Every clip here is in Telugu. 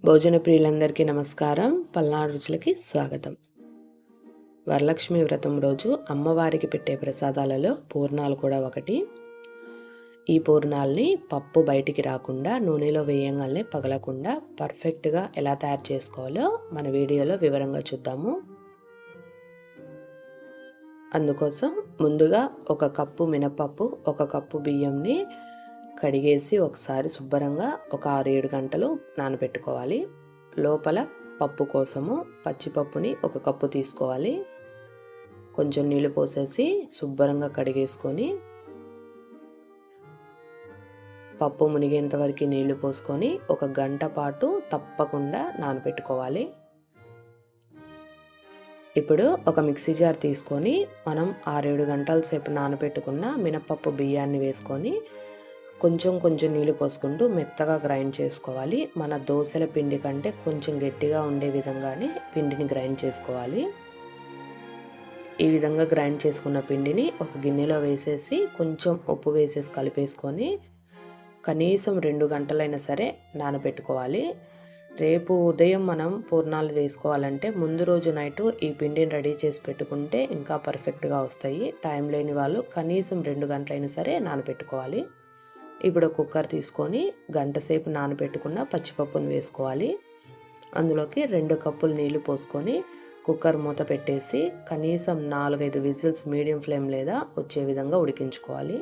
భోజన ప్రియులందరికీ నమస్కారం. పల్నాడు రుచులకి స్వాగతం. వరలక్ష్మి వ్రతం రోజు అమ్మవారికి పెట్టే ప్రసాదాలలో పూర్ణాలు కూడా ఒకటి. ఈ పూర్ణాలని పప్పు బయటికి రాకుండా నూనెలో వేయంగానే పగలకుండా పర్ఫెక్ట్గా ఎలా తయారు చేసుకోవాలో మన వీడియోలో వివరంగా చూద్దాము. అందుకోసం ముందుగా 1 కప్పు మినపప్పు, 1 కప్పు బియ్యంని కడిగేసి ఒకసారి శుభ్రంగా ఒక 6-7 గంటలు నానబెట్టుకోవాలి. లోపల పప్పు కోసము పచ్చిపప్పుని 1 కప్పు తీసుకోవాలి. కొంచెం నీళ్లు పోసేసి శుభ్రంగా కడిగేసుకొని పప్పు మునిగేంత వరకు నీళ్లు పోసుకొని 1 గంట పాటు తప్పకుండా నానబెట్టుకోవాలి. ఇప్పుడు ఒక మిక్సీ జార్ తీసుకొని మనం 6-7 గంటల సేపు నానబెట్టుకున్న మినపప్పు బియ్యాన్ని వేసుకొని కొంచెం నీళ్లు పోసుకుంటూ మెత్తగా గ్రైండ్ చేసుకోవాలి. మన దోశల పిండి కంటే కొంచెం గట్టిగా ఉండే విధంగానే పిండిని గ్రైండ్ చేసుకోవాలి. ఈ విధంగా గ్రైండ్ చేసుకున్న పిండిని ఒక గిన్నెలో వేసేసి కొంచెం ఉప్పు వేసేసి కలిపేసుకొని కనీసం 2 గంటలైనా సరే నానబెట్టుకోవాలి. రేపు ఉదయం మనం పూర్ణాలు వేసుకోవాలంటే ముందు రోజు నైట్ ఈ పిండిని రెడీ చేసి పెట్టుకుంటే ఇంకా పర్ఫెక్ట్గా వస్తాయి. టైం లేని వాళ్ళు కనీసం 2 గంటలైనా సరే నానబెట్టుకోవాలి. ఇప్పుడు కుక్కర్ తీసుకొని గంట సేపు నానబెట్టుకున్న పచ్చిపప్పును వేసుకోవాలి. అందులోకి 2 కప్పులు నీళ్లు పోసుకొని కుక్కర్ మూత పెట్టేసి కనీసం 4-5 విజిల్స్ మీడియం ఫ్లేమ్ లేదా వచ్చే విధంగా ఉడికించుకోవాలి.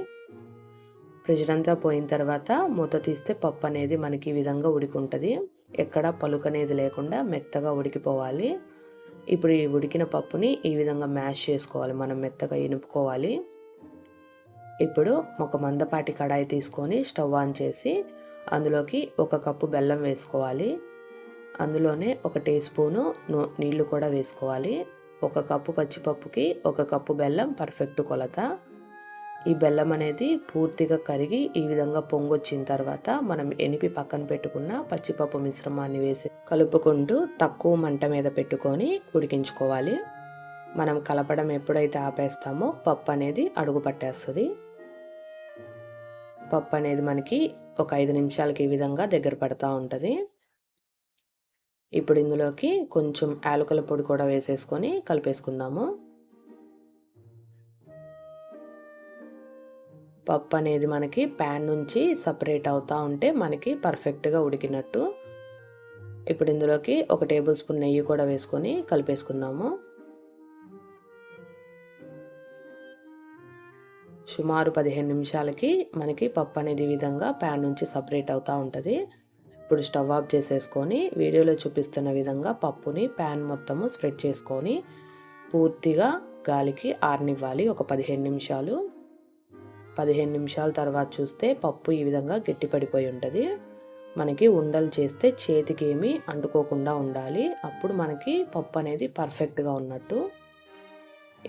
ప్రెషర్ అంతా పోయిన తర్వాత మూత తీస్తే పప్పు అనేది మనకి ఈ విధంగా ఉడికింటుంది. ఎక్కడ పలుకు అనేది లేకుండా మెత్తగా ఉడికిపోవాలి. ఇప్పుడు ఈ ఉడికిన పప్పుని ఈ విధంగా మ్యాష్ చేసుకోవాలి, మనం మెత్తగా ఇనుపుకోవాలి. ఇప్పుడు ఒక మందపాటి కడాయి తీసుకొని స్టవ్ ఆన్ చేసి అందులోకి 1 కప్పు బెల్లం వేసుకోవాలి. అందులోనే 1 టీ స్పూను నీళ్లు కూడా వేసుకోవాలి. 1 కప్పు పచ్చిపప్పుకి 1 కప్పు బెల్లం పర్ఫెక్ట్ కొలత. ఈ బెల్లం అనేది పూర్తిగా కరిగి ఈ విధంగా పొంగొచ్చిన తర్వాత మనం ఎనిపి పక్కన పెట్టుకున్న పచ్చిపప్పు మిశ్రమాన్ని వేసి కలుపుకుంటూ తక్కువ మంట మీద పెట్టుకొని ఉడికించుకోవాలి. మనం కలపడం ఎప్పుడైతే ఆపేస్తామో పప్పు అనేది అడుగు పట్టేస్తుంది. పప్పు అనేది మనకి ఒక 5 నిమిషాలకి ఈ విధంగా దగ్గర పడతా ఉంటుంది. ఇప్పుడు ఇందులోకి కొంచెం యాలకుల పొడి కూడా వేసేసుకొని కలిపేసుకుందాము. పప్పు అనేది మనకి ప్యాన్ నుంచి సపరేట్ అవుతూ ఉంటే మనకి పర్ఫెక్ట్గా ఉడికినట్టు. ఇప్పుడు ఇందులోకి 1 టేబుల్ స్పూన్ నెయ్యి కూడా వేసుకొని కలిపేసుకుందాము. సుమారు 15 నిమిషాలకి మనకి పప్పు అనేది ఈ విధంగా ప్యాన్ నుంచి సపరేట్ అవుతూ ఉంటుంది. ఇప్పుడు స్టవ్ ఆఫ్ చేసేసుకొని వీడియోలో చూపిస్తున్న విధంగా పప్పుని ప్యాన్ మొత్తము స్ప్రెడ్ చేసుకొని పూర్తిగా గాలికి ఆరనివ్వాలి ఒక 15 నిమిషాలు. 15 నిమిషాల తర్వాత చూస్తే పప్పు ఈ విధంగా గట్టిపడిపోయి ఉంటుంది. మనకి ఉండలు చేస్తే చేతికి ఏమీ అంటుకోకుండా ఉండాలి. అప్పుడు మనకి పప్పు అనేది పర్ఫెక్ట్గా ఉన్నట్టు.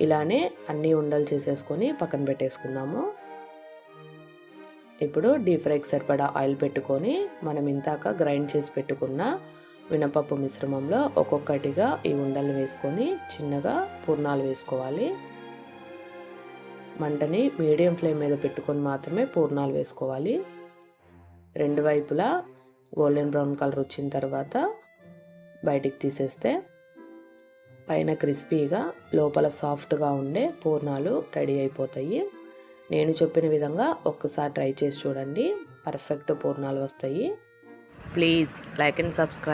ఇలానే అన్ని ఉండలు చేసేసుకొని పక్కన పెట్టేసుకుందాము. ఇప్పుడు డీప్ ఫ్రైకి సరిపడా ఆయిల్ పెట్టుకొని మనం ఇంతాక గ్రైండ్ చేసి పెట్టుకున్న మినపప్పు మిశ్రమంలో ఒక్కొక్కటిగా ఈ ఉండలు వేసుకొని చిన్నగా పూర్ణాలు వేసుకోవాలి. మంటని మీడియం ఫ్లేమ్ మీద పెట్టుకొని మాత్రమే పూర్ణాలు వేసుకోవాలి. 2 వైపులా గోల్డెన్ బ్రౌన్ కలర్ వచ్చిన తర్వాత బయటికి తీసేస్తే పైన క్రిస్పీగా లోపల సాఫ్ట్గా ఉండే పూర్ణాలు రెడీ అయిపోతాయి. నేను చెప్పిన విధంగా ఒక్కసారి ట్రై చేసి చూడండి, పర్ఫెక్ట్ పూర్ణాలు వస్తాయి. Please like and subscribe.